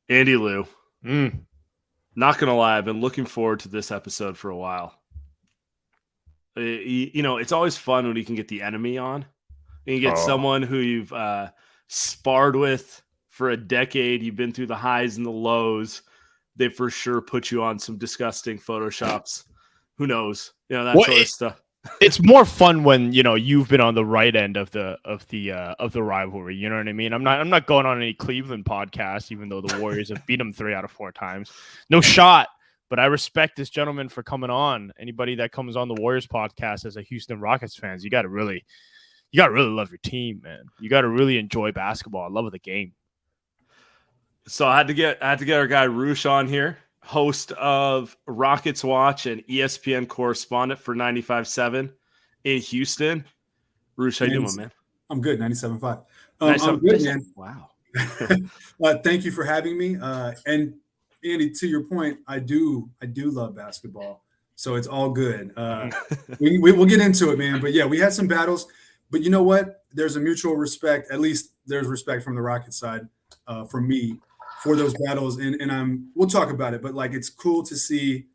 Andy Lou. Not going to lie, I've been looking forward to this episode for a while. It's always fun when you can get the enemy on. And you get someone who you've sparred with for a decade. You've been through the highs and the lows. They for sure put you on some disgusting photoshops. Who knows? That sort of stuff. It's more fun when you've been on the right end of the rivalry. You know what I mean? I'm not going on any Cleveland podcast, even though the Warriors have beat them 3 out of 4 times. No shot. But I respect this gentleman for coming on. Anybody that comes on the Warriors podcast as a Houston Rockets fans, you gotta really love your team, man. You gotta really enjoy basketball. I love the game. So I had to get our guy Roosh on here, host of Rockets Watch and ESPN correspondent for 95.7 in Houston. Roosh, how you doing, man? I'm good, 97.5. I'm good, man. Wow. Thank you for having me. And Andy, to your point, I do love basketball, so it's all good. We'll get into it, man. But yeah, we had some battles, but you know what? There's a mutual respect. At least there's respect from the Rockets side, from me, for those battles, and we'll talk about it. But like, it's cool to see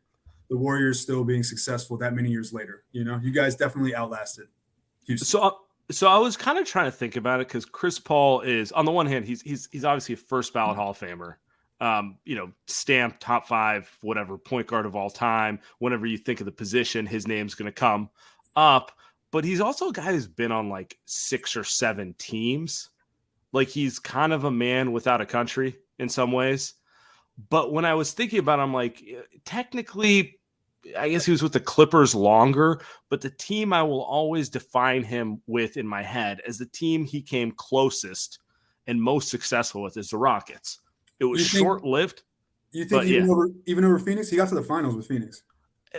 the Warriors still being successful that many years later. You guys definitely outlasted Houston. So I was kind of trying to think about it because Chris Paul is, on the one hand, he's obviously a first ballot Hall of Famer. Stamped top 5, whatever, point guard of all time. Whenever you think of the position, his name's going to come up. But he's also a guy who's been on like 6 or 7 teams. Like, he's kind of a man without a country in some ways. But when I was thinking about it, I'm like, technically, I guess he was with the Clippers longer. But the team I will always define him with in my head as the team he came closest and most successful with is the Rockets. It was short-lived. You think even over Phoenix? He got to the finals with Phoenix.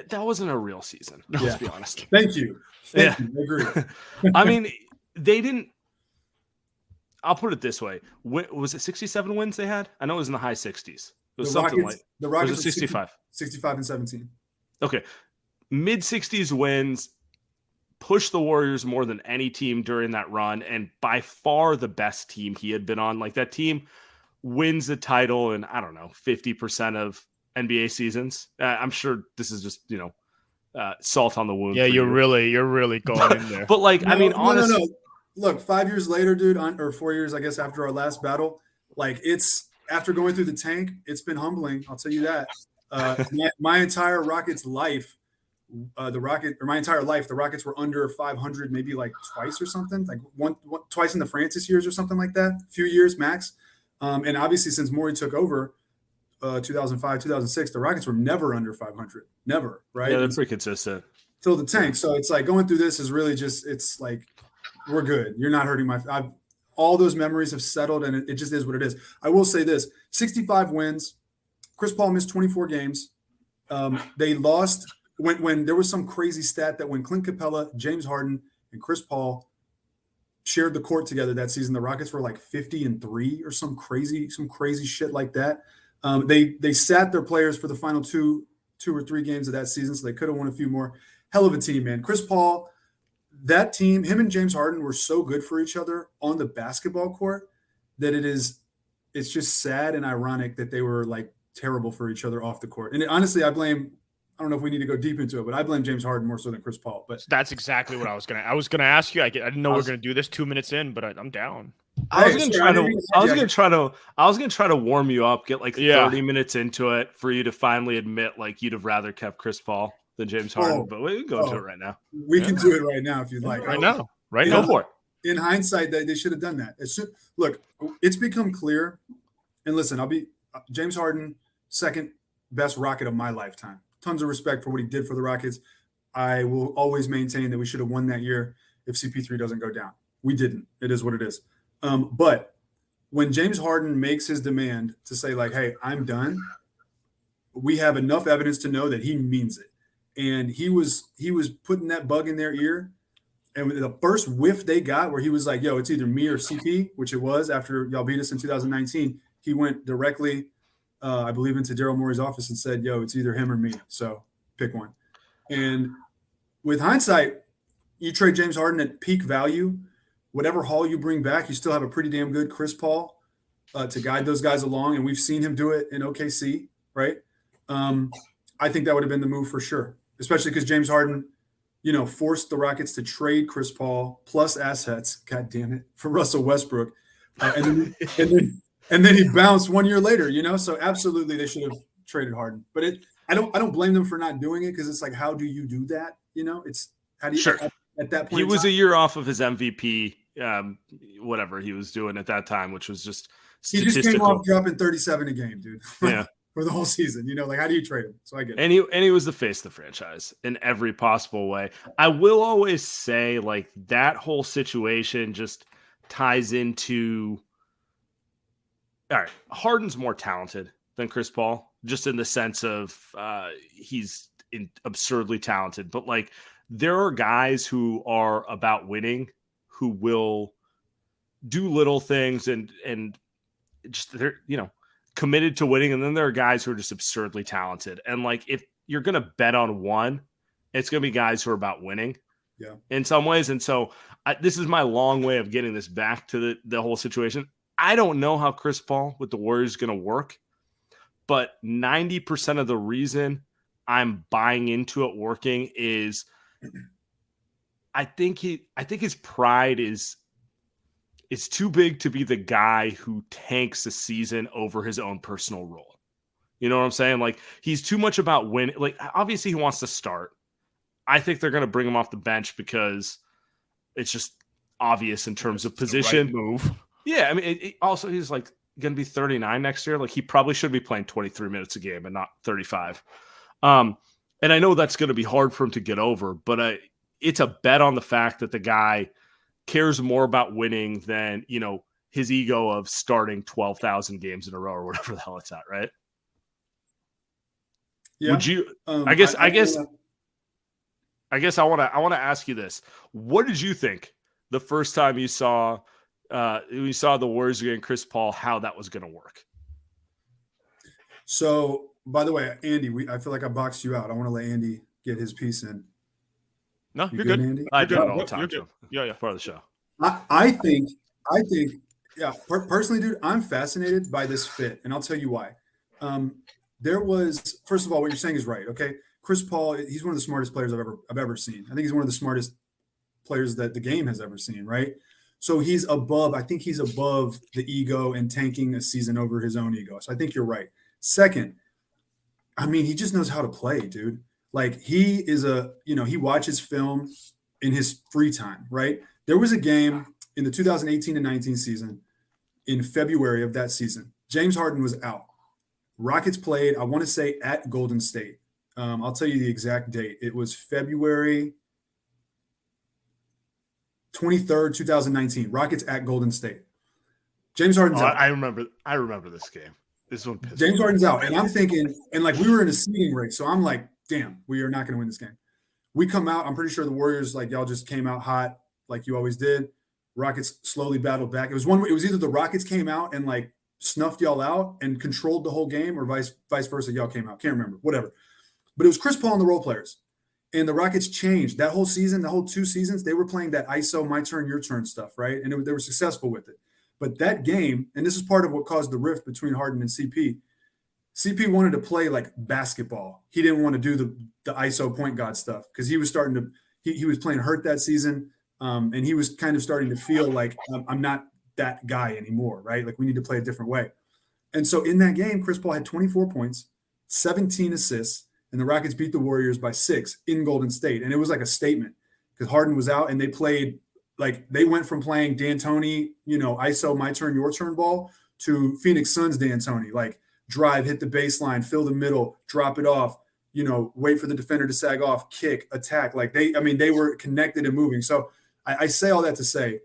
That wasn't a real season, let's be honest. Thank you. Thank you. I agree. I mean, they didn't – I'll put it this way. Was it 67 wins they had? I know it was in the high 60s. It was the Rockets was 65? 65 and 17. Okay. Mid-60s wins, pushed the Warriors more than any team during that run, and by far the best team he had been on. Like, that team – wins the title in, I don't know, 50% of NBA seasons. I'm sure this is just, salt on the wound. Yeah, you're really going in there. But like, honestly. No. Look, 5 years later, dude, or 4 years, I guess, after our last battle, like, it's after going through the tank, it's been humbling. I'll tell you that. My entire Rockets life, the Rockets were under 500, maybe like twice or something, like twice in the Francis years or something like that, a few years max. And obviously, since Morey took over, 2005, 2006, the Rockets were never under 500. Never, right? Yeah, that's pretty consistent. Till the tank. So it's like going through this is really just, it's like, we're good. You're not hurting all those memories have settled, and it just is what it is. I will say this, 65 wins. Chris Paul missed 24 games. They lost when there was some crazy stat that when Clint Capella, James Harden, and Chris Paul shared the court together that season, the Rockets were like 50-3 or some crazy shit like that. They sat their players for the final two or three games of that season, so they could have won a few more. Hell of a team, man. Chris Paul, that team, him and James Harden were so good for each other on the basketball court that it's just sad and ironic that they were like terrible for each other off the court. And honestly, I don't know if we need to go deep into it, but I blame James Harden more so than Chris Paul. But that's exactly what I was gonna ask you. I didn't know we were gonna do this 2 minutes in, but I'm down. I was gonna try to warm you up, get like 30 minutes into it for you to finally admit like you'd have rather kept Chris Paul than James Harden. But we can go into it right now. We can do it right now if you'd like. Right now. Go for it. In hindsight, they should have done that. Look, it's become clear. And listen, I'll be James Harden, second best Rocket of my lifetime. Tons of respect for what he did for the Rockets. I will always maintain that we should have won that year if CP3 doesn't go down. We didn't. It is what it is. But when James Harden makes his demand to say, like, hey, I'm done, we have enough evidence to know that he means it. And he was putting that bug in their ear. And the first whiff they got where he was like, yo, it's either me or CP, which it was after y'all beat us in 2019, he went directly I believe into Daryl Morey's office and said, yo, it's either him or me. So pick one. And with hindsight, you trade James Harden at peak value, whatever haul you bring back, you still have a pretty damn good Chris Paul. to guide those guys along, and we've seen him do it in OKC, right? I think that would have been the move for sure, especially because James Harden, forced the Rockets to trade Chris Paul plus assets, God damn it, for Russell Westbrook, and then he bounced 1 year later, So absolutely, they should have traded Harden, but I don't blame them for not doing it because it's like, how do you do that? It's how do you Sure. at that point he was a year off of his MVP, whatever he was doing at that time, which was just statistical. He just came off dropping 37 a game, dude. Yeah. For the whole season, like, how do you trade him? So I get it. And he was the face of the franchise in every possible way. I will always say, like, that whole situation just ties into, all right, Harden's more talented than Chris Paul, just in the sense of he's absurdly talented. But, like, there are guys who are about winning who will do little things and just, they're, committed to winning. And then there are guys who are just absurdly talented. And, like, if you're going to bet on one, it's going to be guys who are about winning in some ways. And so this is my long way of getting this back to the whole situation. I don't know how Chris Paul with the Warriors is going to work, but 90% of the reason I'm buying into it working is I think his pride is too big to be the guy who tanks the season over his own personal role. You know what I'm saying? Like, he's too much about winning. Like, obviously he wants to start. I think they're going to bring him off the bench because it's just obvious in terms of position. Right move. Yeah, I mean, also he's like going to be 39 next year. Like, he probably should be playing 23 minutes a game and not 35. And I know that's going to be hard for him to get over, but it's a bet on the fact that the guy cares more about winning than, his ego of starting 12,000 games in a row or whatever the hell it's at, right? Yeah. Would you? I guess I want to ask you this: what did you think the first time you saw the Warriors against Chris Paul? How that was going to work? So, by the way, Andy, I feel like I boxed you out. I want to let Andy get his piece in. No, you're good. Andy? I do it all the time. Yeah, part of the show. I think, yeah. Personally, dude, I'm fascinated by this fit, and I'll tell you why. There was, first of all, what you're saying is right. Okay, Chris Paul, he's one of the smartest players I've ever seen. I think he's one of the smartest players that the game has ever seen. Right. So I think he's above the ego and tanking a season over his own ego. So I think you're right. Second, I mean, he just knows how to play, dude. Like, he is he watches film in his free time, right? There was a game in the 2018 and 19 season in February of that season. James Harden was out. Rockets played, I want to say, at Golden State. I'll tell you the exact date. It was February 23rd, 2019. Rockets at Golden State. James Harden's out. I remember this game. This one pissed James me Harden's off. out. And I'm thinking, and like, we were in a seeding race. So I'm like, damn, we are not going to win this game. We come out. I'm pretty sure the Warriors, like, y'all just came out hot like you always did. Rockets slowly battled back. It was either the Rockets came out and like snuffed y'all out and controlled the whole game, or vice versa. Y'all came out. Can't remember. Whatever. But it was Chris Paul and the role players. And the Rockets changed that whole season, the whole 2 seasons. They were playing that ISO, my turn, your turn stuff, right? And they were successful with it. But that game, and this is part of what caused the rift between Harden and CP. CP wanted to play like basketball. He didn't want to do the ISO point guard stuff because he was starting to he was playing hurt that season, and he was kind of starting to feel like, I'm not that guy anymore, right? Like, we need to play a different way. And so in that game, Chris Paul had 24 points, 17 assists, and the Rockets beat the Warriors by 6 in Golden State. And it was like a statement because Harden was out, and they played like, they went from playing D'Antoni, ISO, my turn, your turn ball, to Phoenix Suns D'Antoni, like, drive, hit the baseline, fill the middle, drop it off, wait for the defender to sag off, kick, attack. Like, they were connected and moving. So I say all that to say,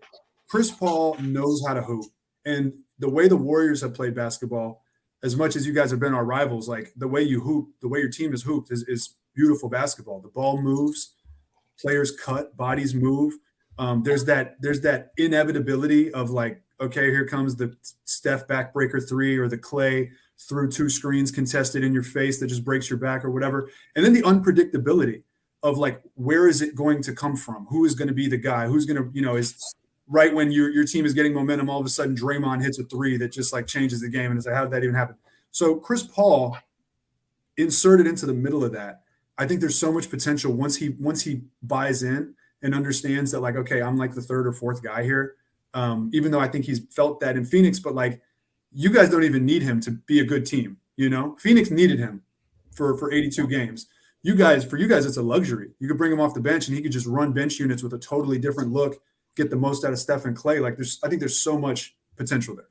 Chris Paul knows how to hoop. And the way the Warriors have played basketball, as much as you guys have been our rivals, like, the way you hoop, the way your team is hooped is beautiful basketball. The ball moves, players cut, bodies move. There's that inevitability of like, okay, here comes the Steph backbreaker 3 or the Clay through 2 screens contested in your face that just breaks your back or whatever. And then the unpredictability of like, where is it going to come from? Who is going to be the guy? Who's going to, right when your team is getting momentum, all of a sudden Draymond hits a three that just like changes the game. And it's like, how did that even happen? So Chris Paul inserted into the middle of that. I think there's so much potential once he buys in and understands that, like, okay, I'm like the third or fourth guy here. Even though I think he's felt that in Phoenix, but like, you guys don't even need him to be a good team. Phoenix needed him for 82 games. For you guys, it's a luxury. You could bring him off the bench and he could just run bench units with a totally different look, get the most out of Steph and Clay. Like, I think there's so much potential there.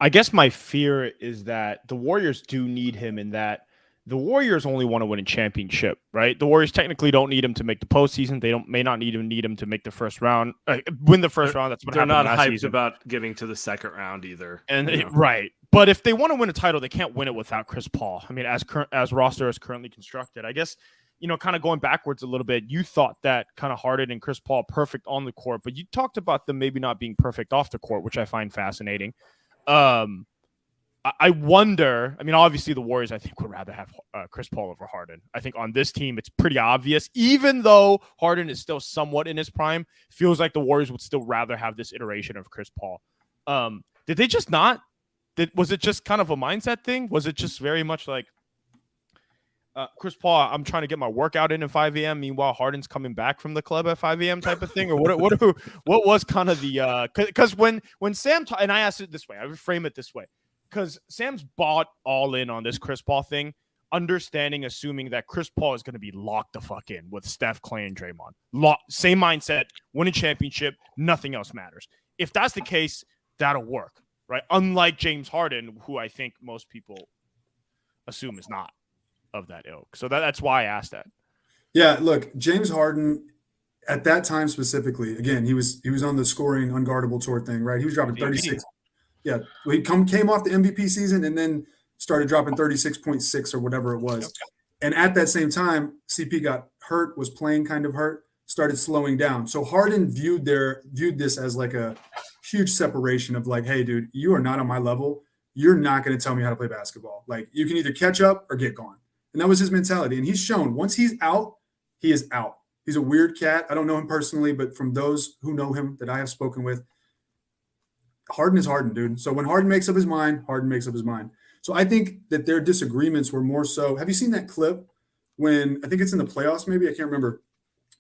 I guess my fear is that the Warriors do need him in that the Warriors only want to win a championship, right? The Warriors technically don't need him to make the postseason. They may not even need him to make the first round, win the first round. That's what happened last season. They're not hyped about getting to the second round either. Right. But if they want to win a title, they can't win it without Chris Paul. I mean, as roster is currently constructed, I guess, kind of going backwards a little bit, you thought that kind of Harden and Chris Paul perfect on the court, but you talked about them maybe not being perfect off the court, which I find fascinating. I wonder, I mean, obviously the Warriors, I think, would rather have Chris Paul over Harden. I think on this team, it's pretty obvious. Even though Harden is still somewhat in his prime, feels like the Warriors would still rather have this iteration of Chris Paul. Did they just not? Was it just kind of a mindset thing? Was it just very much like, Chris Paul, I'm trying to get my workout in at 5 a.m. Meanwhile, Harden's coming back from the club at 5 a.m. type of thing? Or what was kind of the because when Sam and I asked it this way, I would frame it this way. Because Sam's bought all in on this Chris Paul thing, assuming that Chris Paul is going to be locked the fuck in with Steph, Clay, and Draymond. Same mindset, win a championship, nothing else matters. If that's the case, that'll work, right? Unlike James Harden, who I think most people assume is not of that ilk. So that's why I asked that. Yeah, look, James Harden at that time specifically, again, he was on the scoring unguardable tour thing, right? He was dropping 36. Yeah, well, he came off the MVP season and then started dropping 36.6 or whatever it was. And at that same time, CP got hurt, was playing kind of hurt, started slowing down. So Harden viewed this as like a huge separation of like, hey, dude, you are not on my level. You're not going to tell me how to play basketball. Like, you can either catch up or get gone. And that was his mentality. And he's shown once he's out, he is out. He's a weird cat. I don't know him personally, but from those who know him that I have spoken with, Harden is Harden, dude. So when Harden makes up his mind, Harden makes up his mind. So I think that their disagreements were more so. Have you seen that clip when, I think it's in the playoffs, maybe? I can't remember.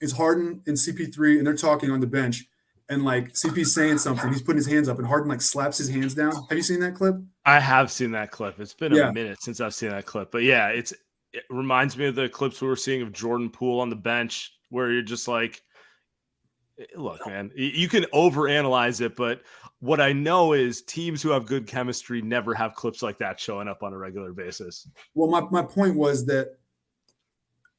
It's Harden and CP3, and they're talking on the bench. And like CP's saying something, he's putting his hands up, and Harden like slaps his hands down. Have you seen that clip? I have seen that clip. It's been a minute since I've seen that clip. But yeah, it reminds me of the clips we were seeing of Jordan Poole on the bench, where you're just like, look, man, you can overanalyze it, but what I know is teams who have good chemistry never have clips like that showing up on a regular basis. Well, my point was that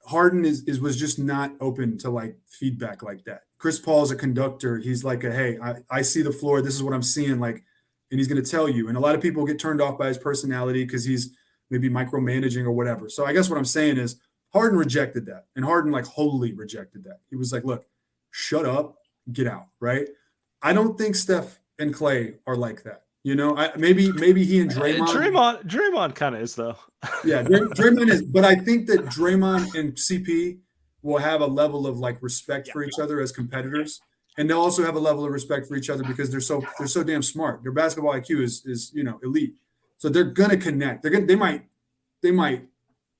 Harden was just not open to like feedback like that. Chris Paul is a conductor. He's like, hey, I see the floor. This is what I'm seeing. Like, and he's going to tell you. And a lot of people get turned off by his personality because he's maybe micromanaging or whatever. So I guess what I'm saying is Harden rejected that, and Harden like wholly rejected that. He was like, look, shut up, get out, right? I don't think Steph and Clay are like that. You know, maybe he and Draymond. Draymond kind of is, though. Yeah, Draymond is. But I think that Draymond and CP will have a level of like respect for each other as competitors, and they'll also have a level of respect for each other because they're so damn smart. Their basketball IQ is elite. So they're gonna connect. They might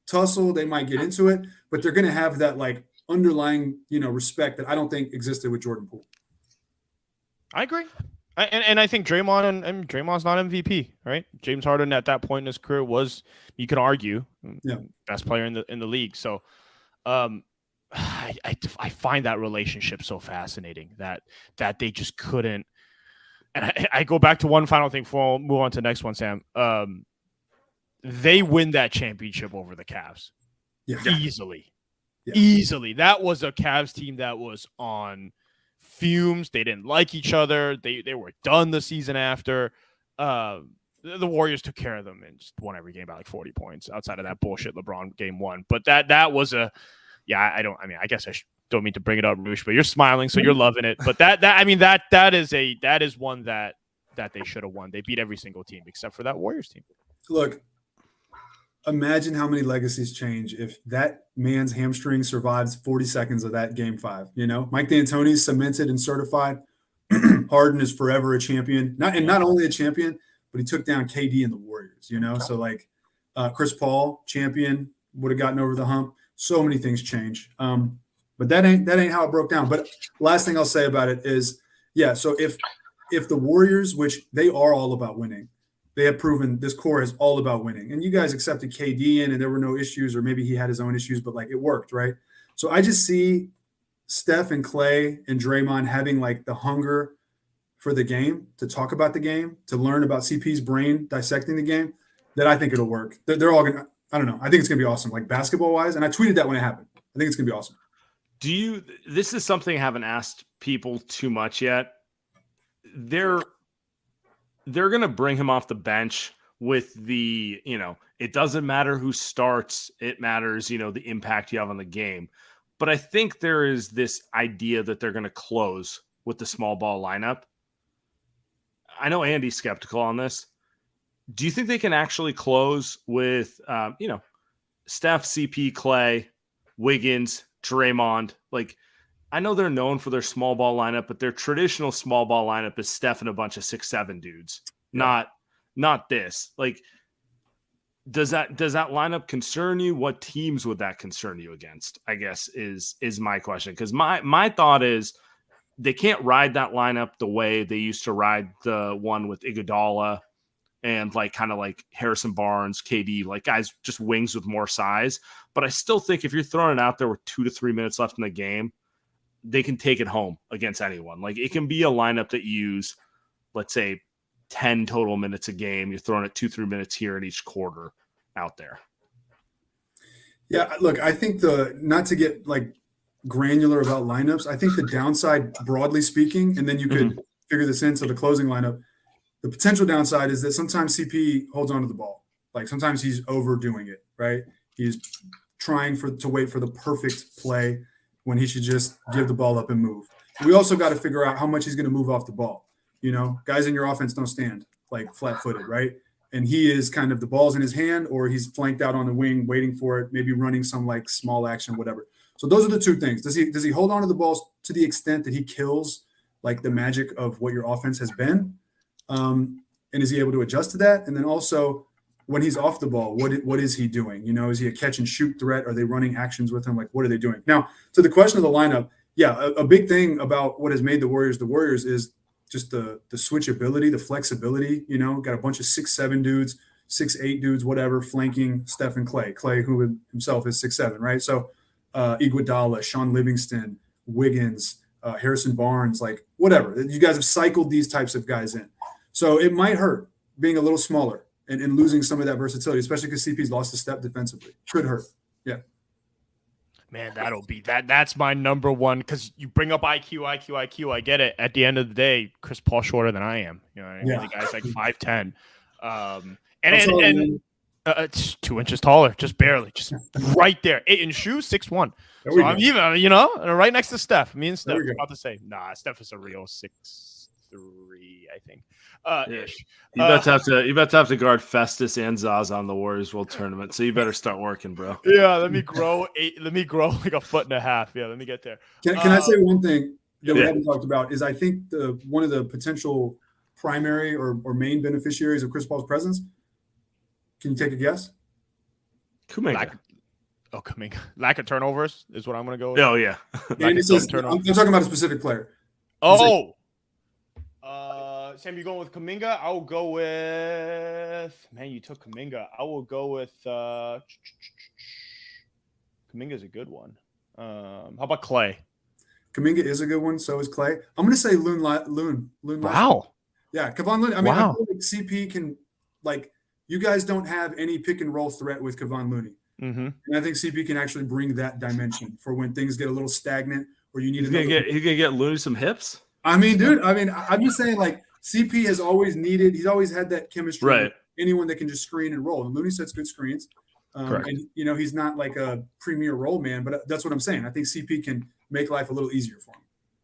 tussle. They might get into it, but they're gonna have that like underlying respect that I don't think existed with Jordan Poole. I agree. And I think Draymond and Draymond's not MVP, right? James Harden at that point in his career was, you could argue, best player in the league. So I find that relationship so fascinating that they just couldn't. And I go back to one final thing before we'll move on to the next one, Sam. They win that championship over the Cavs easily. Yeah. Easily. That was a Cavs team that was on fumes. They didn't like each other. They were done the season after. The Warriors took care of them and just won every game by like 40 points outside of that bullshit LeBron game one. But that was I guess I don't mean to bring it up, Roosh, but you're smiling, so you're loving it. But that is one that they should have won. They beat every single team except for that Warriors team. Look, imagine how many legacies change if that man's hamstring survives 40 seconds of that game 5. Mike D'Antoni's cemented and certified. Harden is forever a champion. Not only a champion, but he took down KD and the Warriors, you know? So like Chris Paul, champion, would have gotten over the hump. So many things change. But that ain't how it broke down. But last thing I'll say about it is, yeah, so if the Warriors, which they are all about winning, they have proven this core is all about winning. And you guys accepted KD in and there were no issues, or maybe he had his own issues, but like it worked, right? So I just see Steph and Clay and Draymond having like the hunger for the game, to talk about the game, to learn about CP's brain dissecting the game, that I think it'll work. They're all going to, I don't know. I think it's going to be awesome, like basketball wise. And I tweeted that when it happened. I think it's going to be awesome. This is something I haven't asked people too much yet. They're going to bring him off the bench with the, it doesn't matter who starts. It matters, the impact you have on the game. But I think there is this idea that they're going to close with the small ball lineup. I know Andy's skeptical on this. Do you think they can actually close with, Steph, CP, Clay, Wiggins, Draymond? Like, I know they're known for their small ball lineup, but their traditional small ball lineup is Steph and a bunch of 6'7" dudes. Yeah. Not this. Like, does that lineup concern you? What teams would that concern you against, I guess, is my question. Because my thought is they can't ride that lineup the way they used to ride the one with Iguodala and like kind of like Harrison Barnes, KD, like guys just wings with more size. But I still think if you're throwing it out there with 2 to 3 minutes left in the game, they can take it home against anyone. Like it can be a lineup that you use, let's say, 10 total minutes a game. You're throwing it 2-3 minutes here in each quarter out there. Yeah, look, I think not to get like granular about lineups, I think the downside, broadly speaking, and then you could figure this into the closing lineup. The potential downside is that sometimes CP holds onto the ball. Like sometimes he's overdoing it, right? He's trying to wait for the perfect play when he should just give the ball up and move. We also got to figure out how much he's going to move off the ball. Guys in your offense don't stand like flat-footed, right? And he is kind of the ball's in his hand, or he's flanked out on the wing waiting for it, maybe running some like small action, whatever. So those are the two things. Does he hold on to the balls to the extent that he kills like the magic of what your offense has been? And is he able to adjust to that? And then also when he's off the ball, what is he doing? Is he a catch and shoot threat? Are they running actions with him? Like, what are they doing? Now, to the question of the lineup, yeah, a big thing about what has made the Warriors is just the switchability, the flexibility. Got a bunch of 6'7" dudes, 6'8" dudes, whatever, flanking Steph and Clay. Clay, who himself is 6'7", right? So Iguodala, Sean Livingston, Wiggins, Harrison Barnes, like whatever. You guys have cycled these types of guys in. So it might hurt being a little smaller and losing some of that versatility, especially because CP's lost a step defensively. Could hurt. Yeah. Man, that'll be that. That's my number one, because you bring up IQ. I get it. At the end of the day, Chris Paul shorter than I am. The guy's like 5'10", and it's 2 inches taller, just barely, just right there. In shoes, 6'1". So I'm even, right next to Steph. Me and Steph are about to say, nah, Steph is a real 6'3", I think. Ish. You about to have to guard Festus and Zaza on the Warriors World Tournament, so you better start working, bro. Yeah, let me grow like 1.5 feet. Yeah, let me get there. Can I say one thing that we haven't talked about is I think one of the potential primary or main beneficiaries of Chris Paul's presence. Can you take a guess? Kuminga. Kuminga. Lack of turnovers is what I'm going to go with. Oh yeah. I'm talking about a specific player. Sam, you going with Kuminga? I will go with. Man, you took Kuminga. I will go with. Kuminga's a good one. How about Clay? Kuminga is a good one. So is Clay. I'm going to say Loon. Wow. Yeah, Kevon Looney. I mean, I feel like CP can you guys don't have any pick and roll threat with Kevon Looney. Mm-hmm. And I think CP can actually bring that dimension for when things get a little stagnant or you need. He's gonna get Looney some hips. I mean, dude. I'm just saying, like CP has always needed. He's always had that chemistry. Right. With anyone that can just screen and roll. And Looney sets good screens. Correct. And he's not like a premier role man, but that's what I'm saying. I think CP can make life a little easier for him.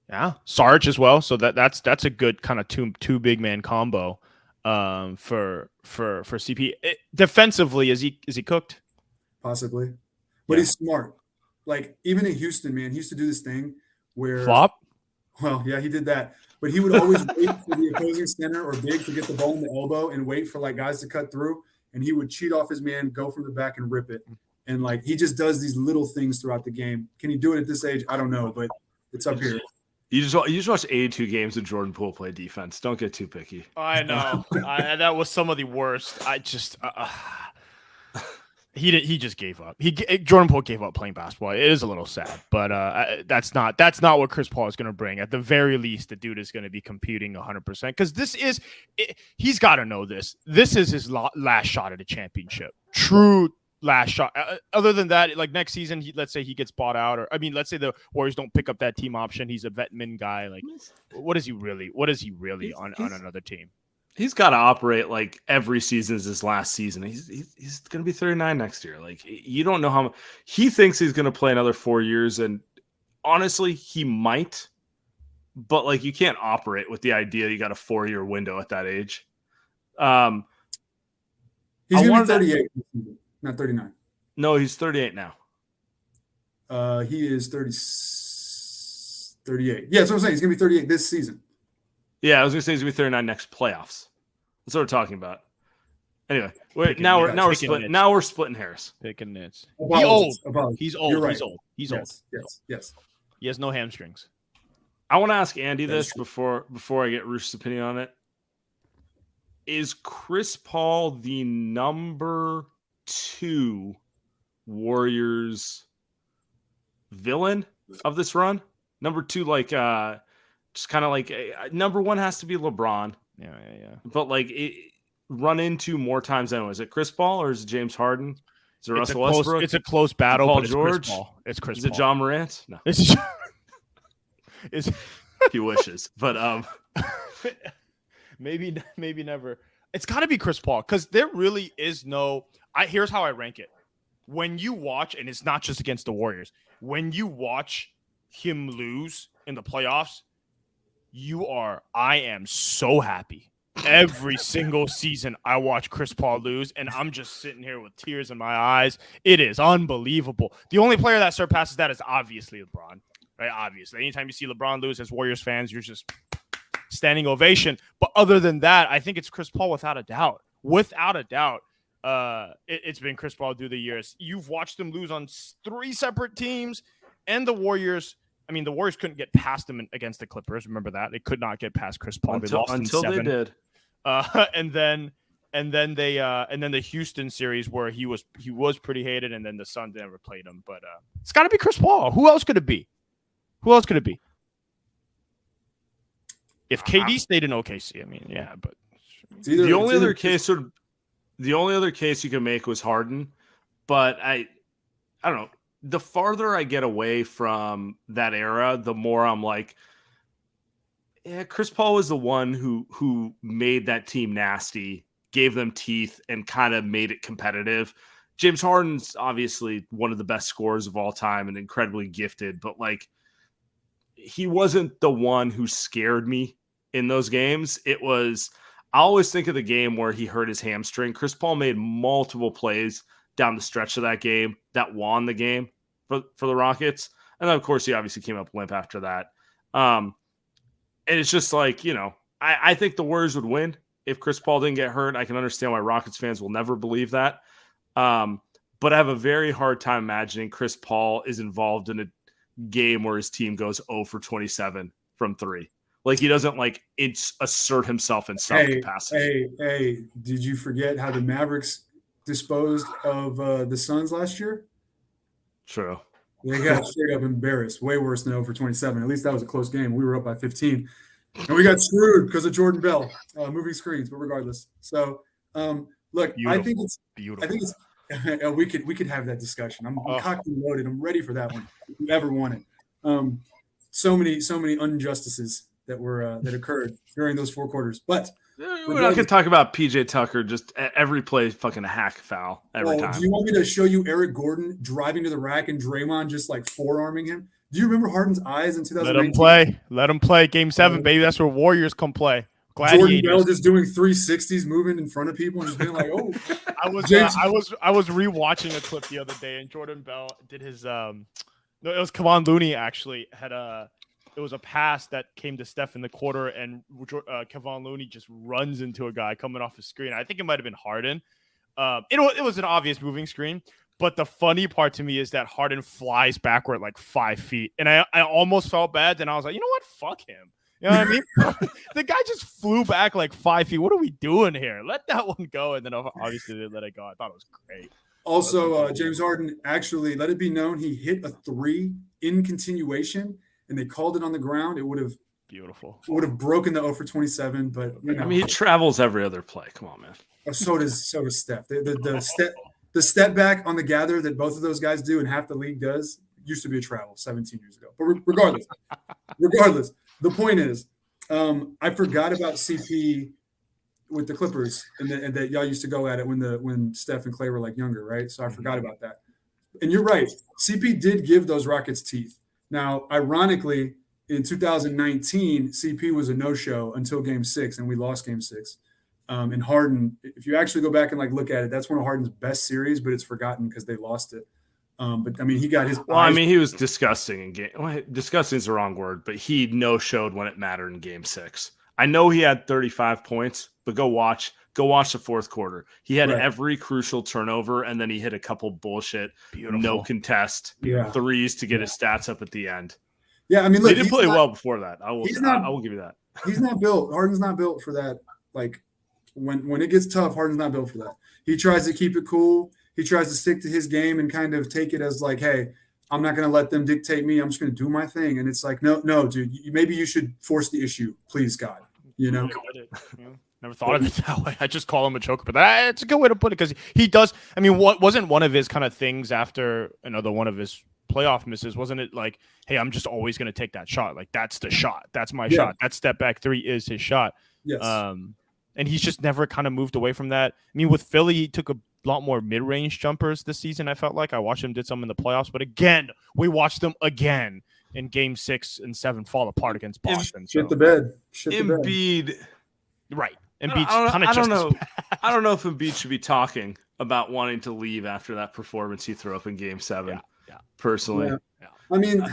Yeah, Sarge as well. So that's a good kind of two big man combo for CP. Defensively, is he cooked? Possibly, but he's smart. Like even in Houston, man, he used to do this thing where flop. Well, yeah, he did that. but he would always wait for the opposing center or big to get the ball in the elbow and wait for like guys to cut through. And he would cheat off his man, go from the back and rip it. And like he just does these little things throughout the game. Can he do it at this age? I don't know, but it's up here. You just watch 82 games of Jordan Poole play defense. Don't get too picky. I know. That was some of the worst. I just he just gave up. Jordan Poole gave up playing basketball. It is a little sad, but that's not what Chris Paul is going to bring. At the very least, the dude is going to be competing 100% because he's got to know this. This is his last shot at a championship. True last shot. Other than that, like next season, let's say he gets bought out, or let's say the Warriors don't pick up that team option. He's a vet min guy. Like, what is he really on another team? He's got to operate like every season is his last season. He's going to be 39 next year. Like, you don't know how he thinks he's going to play another 4 years, and honestly, he might. But like, you can't operate with the idea you got a 4-year window at that age. He's going to be 38. Not 39. No, he's 38 now. He is 38. Yeah, that's what I'm saying. He's going to be 38 this season. Yeah, I was going to say he's going to be 39 next playoffs. That's what we're talking about. Anyway, now we're splitting hairs. Picking nits. He's old. He's old. You're right. He's old. He's old. Yes. He has no hamstrings. I want to ask Andy this before I get Roosh's opinion on it. Is Chris Paul the number 2 Warriors villain of this run? Number 2, like just kind of like number 1 has to be LeBron. Yeah. But like run into more times than is it Chris Paul or is it James Harden? Is it Russell Westbrook? It's a close battle. Paul but it's George. Chris Paul. It's Chris. Is it John Morant? No. He wishes, but maybe never. It's got to be Chris Paul because there really is no. Here's how I rank it. When you watch, and it's not just against the Warriors. When you watch him lose in the playoffs, I am so happy. Every single season I watch Chris Paul lose, and I'm just sitting here with tears in my eyes. It is unbelievable. The only player that surpasses that is obviously LeBron, right? Obviously. Anytime you see LeBron lose as Warriors fans, you're just standing ovation. But other than that, I think it's Chris Paul without a doubt. Without a doubt. It's been Chris Paul through the years. You've watched him lose on 3 separate teams, and the Warriors. I mean, the Warriors couldn't get past him against the Clippers. Remember that they could not get past Chris Paul. They lost until in 7. They did. And then the Houston series where he was pretty hated, and then the Suns never played him. But it's got to be Chris Paul. Who else could it be? If KD stayed in OKC, I mean, yeah, but the only other case you can make was Harden, but I don't know. The farther I get away from that era, the more I'm like, yeah, Chris Paul was the one who made that team nasty, gave them teeth, and kind of made it competitive. James Harden's obviously one of the best scorers of all time and incredibly gifted, but like he wasn't the one who scared me in those games. I always think of the game where he hurt his hamstring. Chris Paul made multiple plays down the stretch of that game that won the game for the Rockets. And then, of course, he obviously came up limp after that. And it's just like, I think the Warriors would win if Chris Paul didn't get hurt. I can understand why Rockets fans will never believe that. But I have a very hard time imagining Chris Paul is involved in a game where his team goes 0 for 27 from 3. Like, he doesn't assert himself in some capacity. Hey, did you forget how the Mavericks disposed of the Suns last year? True. They got straight up embarrassed. Way worse than 0 for 27. At least that was a close game. We were up by 15. And we got screwed because of Jordan Bell moving screens, but regardless. So, look, beautiful. I think it's we could have that discussion. I'm cocked and loaded. I'm ready for that one. If you ever want it. So many injustices that occurred during those 4 quarters. But we're not going to talk about PJ Tucker just every play fucking a hack foul every time. Do you want me to show you Eric Gordon driving to the rack and Draymond just like forearming him? Do you remember Harden's eyes in 2019? Let him play. Game 7, baby. That's where Warriors come play. Jordan Bell just doing 360s, moving in front of people, and just being like, "Oh." I was rewatching a clip the other day, and Jordan Bell did his. No, it was Kevon Looney actually had it There was a pass that came to Steph in the quarter, and Kevon Looney just runs into a guy coming off the screen. I think it might have been Harden. It was an obvious moving screen, but the funny part to me is that Harden flies backward like 5 feet, and I almost felt bad. Then I was like, you know what? Fuck him. You know what I mean? The guy just flew back like 5 feet. What are we doing here? Let that one go. And then obviously they let it go. I thought it was great. Also, James Harden actually, let it be known, he hit a 3 in continuation, and they called it on the ground. It would have broken the 0 for 27. But I mean, he travels every other play. Come on, man. So does Steph. The step back on the gather that both of those guys do and half the league does used to be a travel 17 years ago. But regardless, the point is, I forgot about CP with the Clippers and that y'all used to go at it when Steph and Clay were like younger, right? So I forgot about that. And you're right. CP did give those Rockets teeth. Now, ironically, in 2019, CP was a no-show until Game 6, and we lost Game 6. And Harden, if you actually go back and like look at it, that's one of Harden's best series, but it's forgotten because they lost it. But I mean, he got his. Well, I mean, he was disgusting in game. Well, disgusting is the wrong word, but he no-showed when it mattered in Game 6. I know he had 35 points, but go watch the fourth quarter. He had every crucial turnover, and then he hit a couple bullshit, no contest threes to get his stats up at the end. Yeah, I mean, look, he did play well before that. I will give you that. He's not built. Harden's not built for that. Like when it gets tough, Harden's not built for that. He tries to keep it cool. He tries to stick to his game and kind of take it as like, hey, I'm not going to let them dictate me. I'm just going to do my thing. And it's like, no, dude, maybe you should force the issue, please, God. You know. Never thought of it that way. I just call him a choker, but it's a good way to put it because he does. I mean, what wasn't one of his kind of things after another one of his playoff misses? Wasn't it like, hey, I'm just always going to take that shot. Like that's the shot. That's my shot. That step back 3 is his shot. Yes. And he's just never kind of moved away from that. I mean, with Philly, he took a lot more mid-range jumpers this season. I felt like I watched him did some in the playoffs, but again, we watched them again in Game 6 and 7 fall apart against Boston. Shit the bed. Embiid. Right. Embiid's kind of just I don't know if Embiid should be talking about wanting to leave after that performance he threw up in Game 7. Yeah. Personally. Yeah. I mean,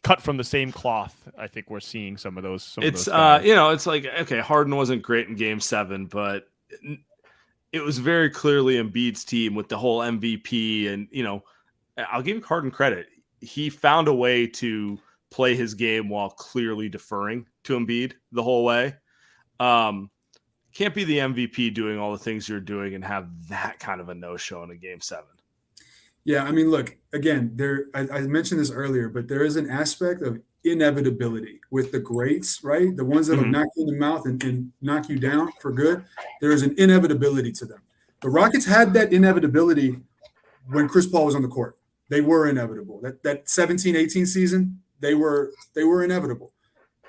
cut from the same cloth. I think we're seeing some of those. It's it's like, okay, Harden wasn't great in Game 7, but it was very clearly Embiid's team with the whole MVP, and I'll give Harden credit. He found a way to play his game while clearly deferring to Embiid the whole way. Can't be the MVP doing all the things you're doing and have that kind of a no-show in a Game 7. Yeah, I mean, look, again, I mentioned this earlier, but there is an aspect of inevitability with the greats, right? The ones that will knock you in the mouth and knock you down for good. There is an inevitability to them. The Rockets had that inevitability when Chris Paul was on the court. They were inevitable. That 17-18 season, they were inevitable.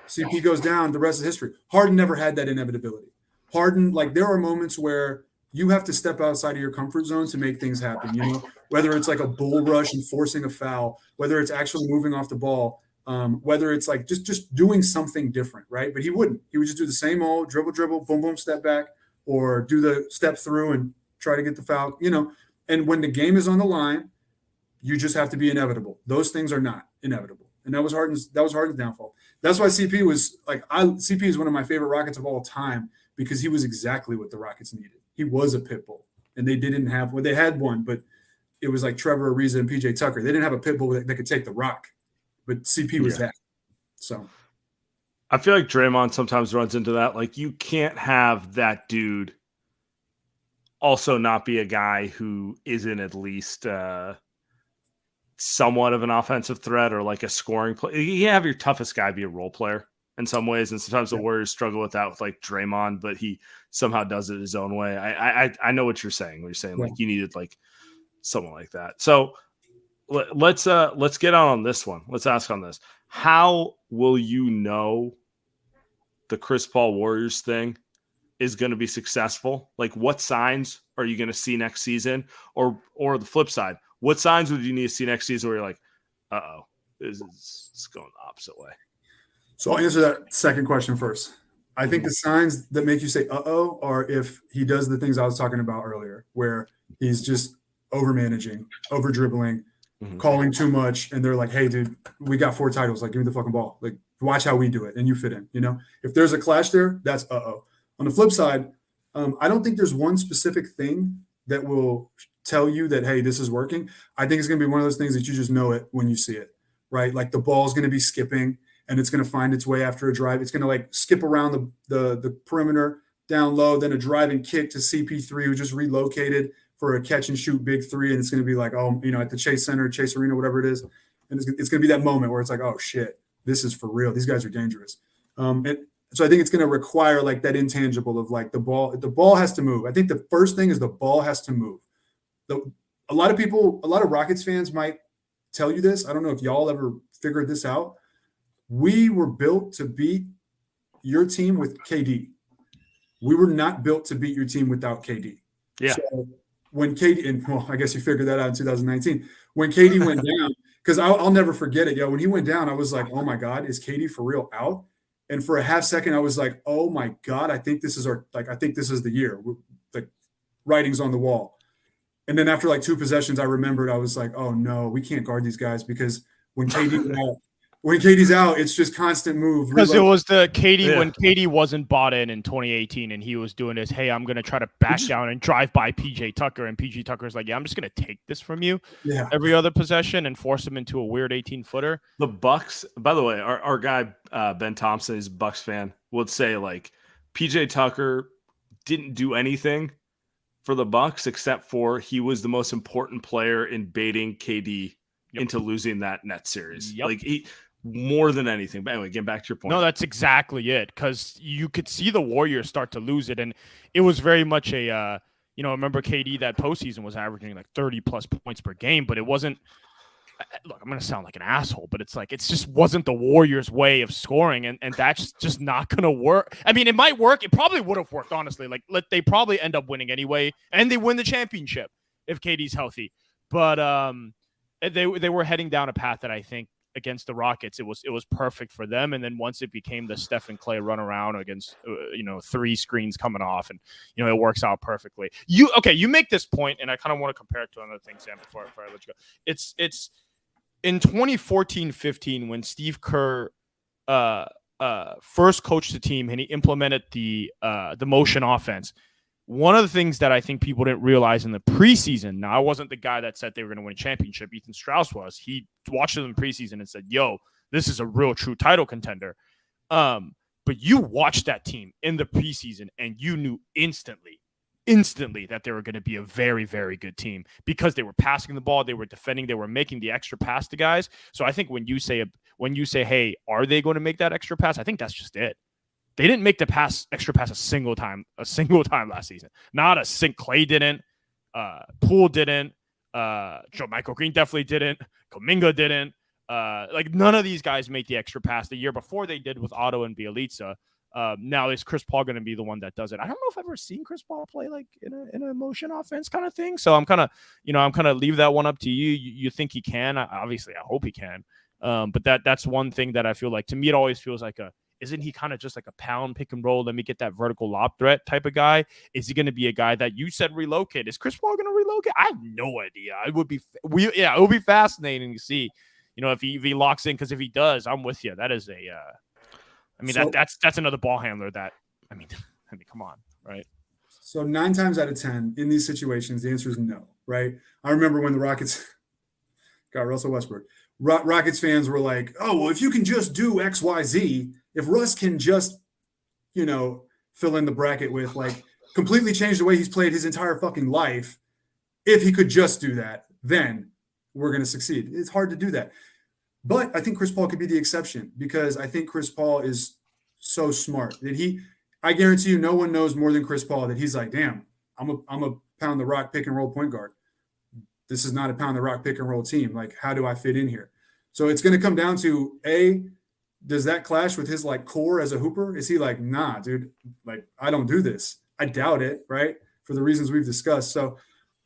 CP goes down, the rest is history. Harden never had that inevitability. Harden, like, there are moments where you have to step outside of your comfort zone to make things happen, whether it's like a bull rush and forcing a foul, whether it's actually moving off the ball, whether it's like just doing something different, right? But he wouldn't. He would just do the same old dribble, boom, boom, step back, or do the step through and try to get the foul, And when the game is on the line, you just have to be inevitable. Those things are not inevitable. And that was Harden's downfall. That's why CP was like, CP is one of my favorite Rockets of all time because he was exactly what the Rockets needed. He was a pit bull, and they didn't have. Well, they had one, but it was like Trevor Ariza and PJ Tucker. They didn't have a pit bull that could take the rock, but CP was that. So, I feel like Draymond sometimes runs into that. Like, you can't have that dude also not be a guy who isn't at least somewhat of an offensive threat or like a scoring player. You have your toughest guy be a role player in some ways, and sometimes the Warriors struggle with that with like Draymond, but he somehow does it his own way. I know what you're saying. When you're saying like you needed like someone like that. So let's get on this one. Let's ask on this. How will you know the Chris Paul Warriors thing is going to be successful? Like, what signs are you going to see next season? Or the flip side, what signs would you need to see next season where you're like, this is going the opposite way? So I'll answer that second question first. I think the signs that make you say uh-oh are if he does the things I was talking about earlier, where he's just over managing, over dribbling, calling too much, and they're like, "Hey, dude, we got 4 titles. Like, give me the fucking ball. Like, watch how we do it, and you fit in." If there's a clash there, that's uh-oh. On the flip side, I don't think there's one specific thing that will tell you that, hey, this is working. I think it's going to be one of those things that you just know it when you see it, right? Like the ball's going to be skipping, and it's going to find its way after a drive. It's going to like skip around the perimeter down low, then a driving kick to CP3 who just relocated for a catch and shoot big three. And it's going to be like, at the Chase Center, Chase Arena, whatever it is. And it's going to be that moment where it's like, oh shit, this is for real. These guys are dangerous. And so I think it's going to require like that intangible of like the ball has to move. I think the first thing is the ball has to move. A lot of Rockets fans might tell you this. I don't know if y'all ever figured this out. We were built to beat your team with KD. We were not built to beat your team without KD. Yeah. So when KD, and well, I guess you figured that out in 2019, when KD went down, because I'll never forget it, yo. When he went down, I was like, oh my God, is KD for real out? And for a half second, I was like, oh my God, I think this is the year. Like writing's on the wall. And then after like 2 possessions, I remembered, I was like, oh no, we can't guard these guys because when KD's out, it's just constant move. Because it was the KD when KD wasn't bought in 2018, and he was doing this. Hey, I'm gonna try to back down and drive by PJ Tucker, and PJ Tucker's like, yeah, I'm just gonna take this from you every other possession and force him into a weird 18-footer. The Bucks, by the way, our guy Ben Thompson is a Bucks fan, would say like PJ Tucker didn't do anything for the Bucks except for he was the most important player in baiting KD into losing that net series. Like he. More than anything. But anyway, getting back to your point. No, that's exactly it. Because you could see the Warriors start to lose it. And it was very much a, remember KD that postseason was averaging like 30 plus points per game, but it wasn't. Look, I'm going to sound like an asshole, but it's like, it just wasn't the Warriors' way of scoring. And that's just not going to work. I mean, it might work. It probably would have worked, honestly. Like, they probably end up winning anyway. And they win the championship if KD's healthy. But they were heading down a path that I think, against the Rockets, it was perfect for them. And then once it became the Steph and Clay run around against 3 screens coming off, and it works out perfectly. You make this point, and I kind of want to compare it to another thing, Sam, before I let you go. It's in 2014-15 when Steve Kerr first coached the team and he implemented the motion offense. One of the things that I think people didn't realize in the preseason, now I wasn't the guy that said they were going to win a championship. Ethan Strauss was. He watched them in preseason and said, yo, this is a real true title contender. But you watched that team in the preseason and you knew instantly that they were going to be a very, very good team because they were passing the ball, they were defending, they were making the extra pass to guys. So I think when you say, hey, are they going to make that extra pass? I think that's just it. They didn't make the extra pass a single time last season. Not a single. Clay didn't. Poole didn't. Michael Green definitely didn't. Kuminga didn't. Like none of these guys made the extra pass. The year before they did with Otto and Bielitsa. Now is Chris Paul going to be the one that does it? I don't know if I've ever seen Chris Paul play like in a motion offense kind of thing. So I'm kind of leave that one up to you. You think he can? Obviously, I hope he can. But that's one thing that I feel like, to me, it always feels like isn't he kind of just like a pound pick and roll? Let me get that vertical lob threat type of guy. Is he going to be a guy that you said relocate? Is Chris Paul going to relocate? I have no idea. It would be fascinating to see, if he locks in. Because if he does, I'm with you. That is that's another ball handler that, I mean, come on, right? So 9 times out of 10 in these situations, the answer is no, right? I remember when the Rockets got Russell Westbrook. Rockets fans were like, oh, well, if you can just do X, Y, Z, if Russ can just, fill in the bracket with like completely change the way he's played his entire fucking life, if he could just do that, then we're going to succeed. It's hard to do that. But I think Chris Paul could be the exception because I think Chris Paul is so smart that I guarantee you no one knows more than Chris Paul that he's like, damn, I'm a pound the rock pick and roll point guard. This is not a pound the rock pick and roll team. Like, how do I fit in here? So it's going to come down to does that clash with his like core as a hooper? Is he like, nah, dude, like I don't do this. I doubt it, right? For the reasons we've discussed. So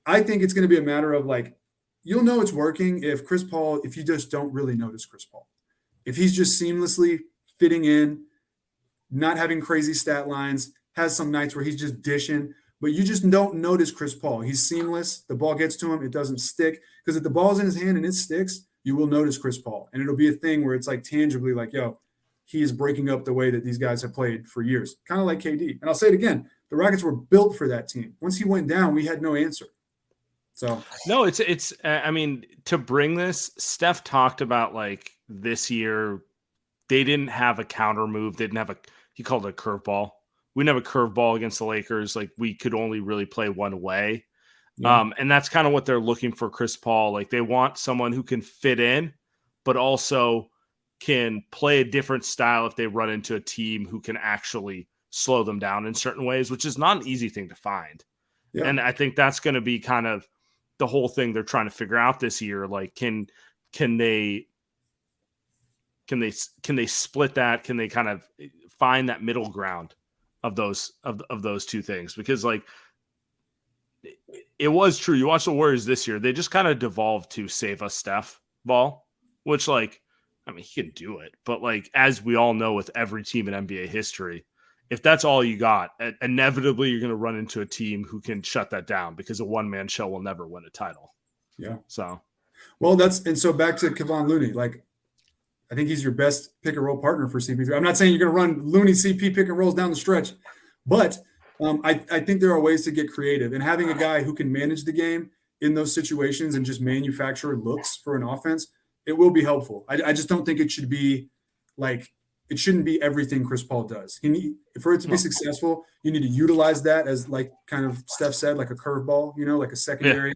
I think it's going to be a matter of like, you'll know it's working if you just don't really notice Chris Paul. If he's just seamlessly fitting in, not having crazy stat lines, has some nights where he's just dishing. but you just don't notice Chris Paul. He's seamless. The ball gets to him. It doesn't stick. Because if the ball's in his hand and it sticks, you will notice Chris Paul. And it'll be a thing where it's like tangibly like, yo, he is breaking up the way that these guys have played for years. Kind of like KD. And I'll say it again. The Rockets were built for that team. Once he went down, we had no answer. So no, it's. I mean, to bring this, Steph talked about like this year, they didn't have a counter move. They didn't have he called it a curveball. We didn't have a curveball against the Lakers. Like we could only really play one way. Yeah. And that's kind of what they're looking for Chris Paul. Like they want someone who can fit in, but also can play a different style if they run into a team who can actually slow them down in certain ways, which is not an easy thing to find. Yeah. And I think that's going to be kind of the whole thing they're trying to figure out this year. Like, can they split that? Can they kind of find that middle ground of those two things? Because like it was true. You watch the Warriors this year, they just kind of devolved to save us Steph ball, which like, I mean, he can do it, but like, as we all know with every team in NBA history, if that's all you got, inevitably you're going to run into a team who can shut that down because a one-man show will never win a title. Yeah. So, well, so back to Kevon Looney. Like, I think he's your best pick and roll partner for CP3. I'm not saying you're going to run Looney CP pick and rolls down the stretch, but I think there are ways to get creative, and having a guy who can manage the game in those situations and just manufacture looks for an offense, it will be helpful. I just don't think it should be like, it shouldn't be everything Chris Paul does. For it to be successful, you need to utilize that as, like kind of Steph said, like a curveball, like a secondary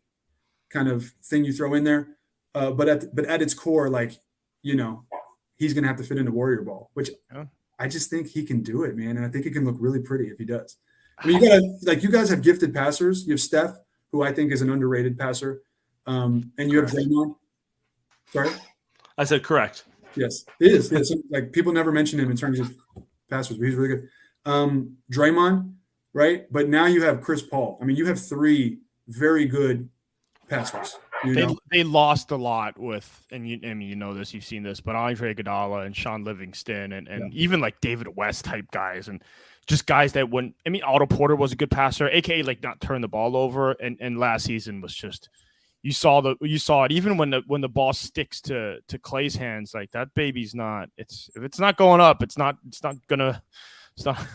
kind of thing you throw in there. But at its core, like, he's going to have to fit into Warrior ball, which I just think he can do it, man. And I think it can look really pretty if he does. I mean, you guys have gifted passers. You have Steph, who I think is an underrated passer. And you have Draymond. Sorry? I said correct. Yes, it is. It's like people never mention him in terms of passers, but he's really good. Draymond, right? But now you have Chris Paul. I mean, you have three very good passers. They lost a lot with, and you know this, you've seen this, but Andre Iguodala and Sean Livingston and even like David West type guys, and just guys that wouldn't. I mean, Otto Porter was a good passer, aka like not turn the ball over, and last season was just. You saw it even when the ball sticks to Clay's hands, like that baby's not. If it's not going up, it's not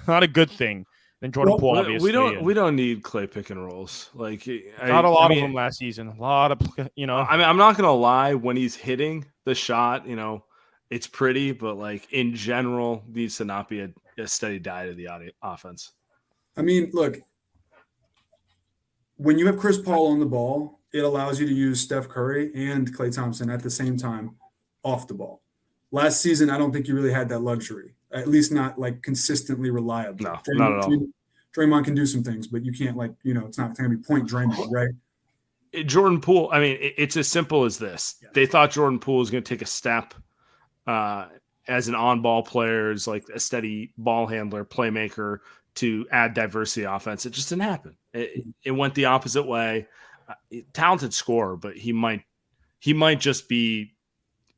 a good thing. Then Jordan Poole, obviously, we don't need Clay pick and rolls. Like not a lot of them last season. A lot of I mean, I'm not gonna lie. When he's hitting the shot, it's pretty, but like in general, needs to not be a steady diet of the offense. I mean, look, when you have Chris Paul on the ball, it allows you to use Steph Curry and Klay Thompson at the same time off the ball. Last season, I don't think you really had that luxury, at least not like consistently reliable. No, not at all. Draymond can do some things, but you can't it's not going to be point Draymond, right? Jordan Poole, I mean, it's as simple as this. Yeah. They thought Jordan Poole was going to take a step as an on-ball player, as like a steady ball handler, playmaker to add diversity offense. It just didn't happen. It went the opposite way. Talented scorer, but he might just be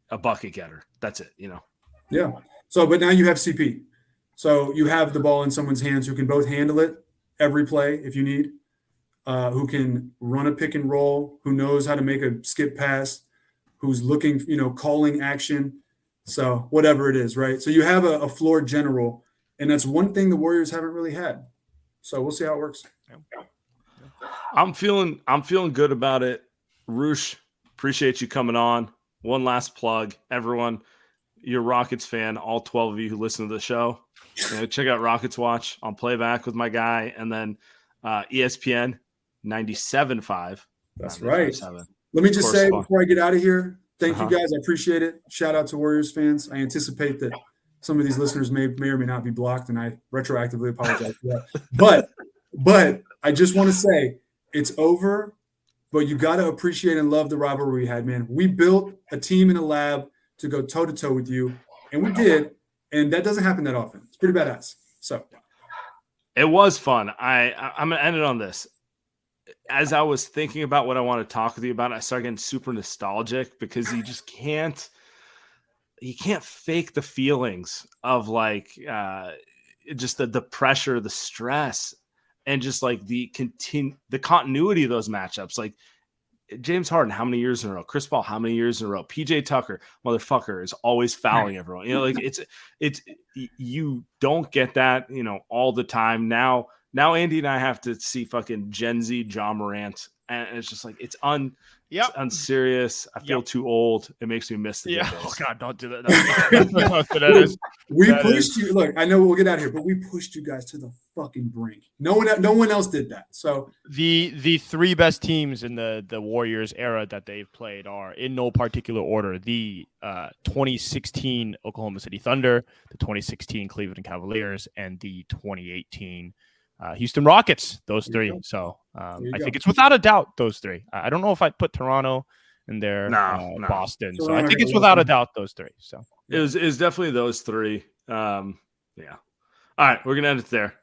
a bucket getter. That's it, Yeah. So, but now you have CP. So you have the ball in someone's hands who can both handle it every play if you need, who can run a pick and roll, who knows how to make a skip pass, who's looking, calling action. So whatever it is, right? So you have a floor general, and that's one thing the Warriors haven't really had. So we'll see how it works. I'm feeling good about it. Roosh, appreciate you coming on. One last plug, everyone. You're a Rockets fan, all 12 of you who listen to the show. Check out Rockets Watch on playback with my guy, and then ESPN 97.5. That's right. Let me just say before I get out of here, thank you guys. I appreciate it. Shout out to Warriors fans. I anticipate that some of these listeners may or may not be blocked, and I retroactively apologize for that. But I just want to say it's over, but you got to appreciate and love the rivalry we had, man. We built a team in a lab to go toe-to-toe with you, and we did, and that doesn't happen that often. It's pretty badass. So it was fun. I'm going to end it on this. As I was thinking about what I want to talk with you about, I started getting super nostalgic because you just can't fake the feelings of like just the pressure, the stress. and just like the continuity of those matchups. Like James Harden, how many years in a row? Chris Paul, how many years in a row? PJ Tucker, motherfucker, is always fouling everyone. You know, like it's you don't get that, you know, all the time. Now Andy and I have to see fucking Gen Z John Morant, and it's just like it's unserious. I feel too old. It makes me miss the good days. Oh God, don't do that. We pushed you. Look, I know we'll get out of here, but we pushed you guys to the fucking brink. No one else did that. So the three best teams in the Warriors era that they've played are in no particular order: the 2016 Oklahoma City Thunder, the 2016 Cleveland Cavaliers, and the 2018 Houston Rockets. Those three. So I think it's without a doubt those three. I don't know if I'd put Toronto in there, Boston. So I think it's without a doubt those three. So it was definitely those three. Yeah. All right, we're gonna end it there.